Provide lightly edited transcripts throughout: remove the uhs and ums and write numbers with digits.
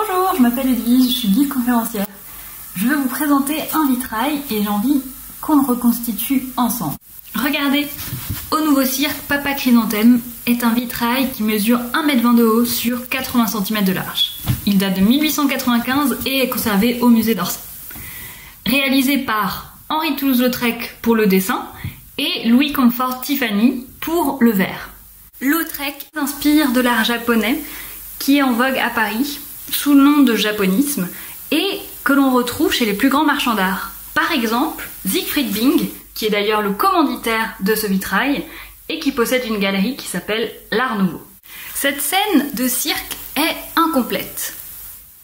Bonjour, je m'appelle Edwige, je suis guide conférencière. Je vais vous présenter un vitrail et j'ai envie qu'on le reconstitue ensemble. Regardez, au Nouveau Cirque, Papa Chrysanthème est un vitrail qui mesure 1,20 m de haut sur 80 cm de large. Il date de 1895 et est conservé au musée d'Orsay. Réalisé par Henri Toulouse-Lautrec pour le dessin et Louis Comfort Tiffany pour le verre. Lautrec s'inspire de l'art japonais qui est en vogue à Paris sous le nom de japonisme et que l'on retrouve chez les plus grands marchands d'art. Par exemple, Siegfried Bing, qui est d'ailleurs le commanditaire de ce vitrail et qui possède une galerie qui s'appelle l'Art Nouveau. Cette scène de cirque est incomplète.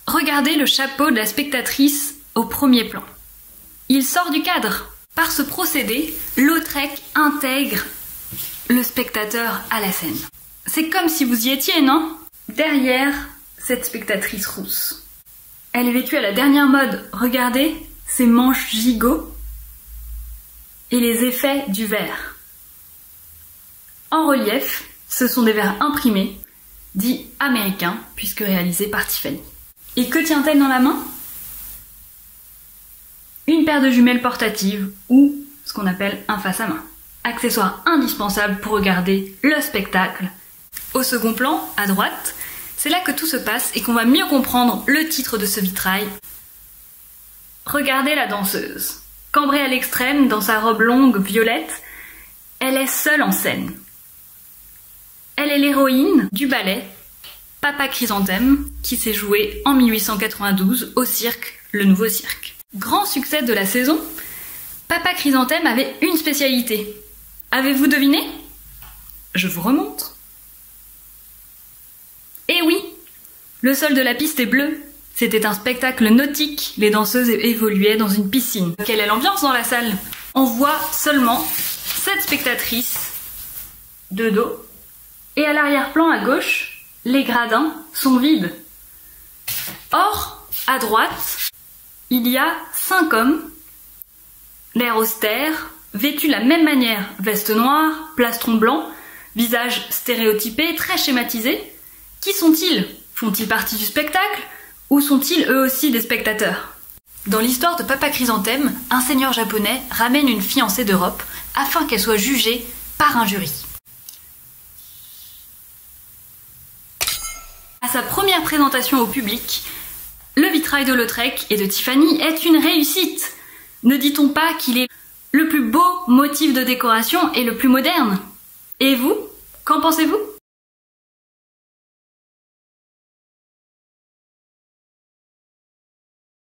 Regardez le chapeau de la spectatrice au premier plan. Il sort du cadre. Par ce procédé, Lautrec intègre le spectateur à la scène. C'est comme si vous y étiez, non? Derrière cette spectatrice rousse. Elle est vêtue à la dernière mode. Regardez ses manches gigots et les effets du verre. En relief, ce sont des verres imprimés, dits américains, puisque réalisés par Tiffany. Et que tient-elle dans la main? Une paire de jumelles portatives, ou ce qu'on appelle un face-à-main. Accessoire indispensable pour regarder le spectacle. Au second plan, à droite, c'est là que tout se passe et qu'on va mieux comprendre le titre de ce vitrail. Regardez la danseuse. Cambrée à l'extrême dans sa robe longue violette, elle est seule en scène. Elle est l'héroïne du ballet Papa Chrysanthème qui s'est joué en 1892 au cirque, le Nouveau Cirque. Grand succès de la saison, Papa Chrysanthème avait une spécialité. Avez-vous deviné? Je vous remonte. Eh oui, le sol de la piste est bleu. C'était un spectacle nautique, les danseuses évoluaient dans une piscine. Quelle est l'ambiance dans la salle? On voit seulement cette spectatrice de dos. Et à l'arrière-plan à gauche, les gradins sont vides. Or, à droite, il y a 5 hommes, l'air austère, vêtus de la même manière, veste noire, plastron blanc, visage stéréotypé, très schématisé. Qui sont-ils? Font-ils partie du spectacle? Ou sont-ils eux aussi des spectateurs? Dans l'histoire de Papa Chrysanthème, un seigneur japonais ramène une fiancée d'Europe afin qu'elle soit jugée par un jury. À sa première présentation au public, le vitrail de Lautrec et de Tiffany est une réussite. Ne dit-on pas qu'il est le plus beau motif de décoration et le plus moderne? Et vous, qu'en pensez-vous?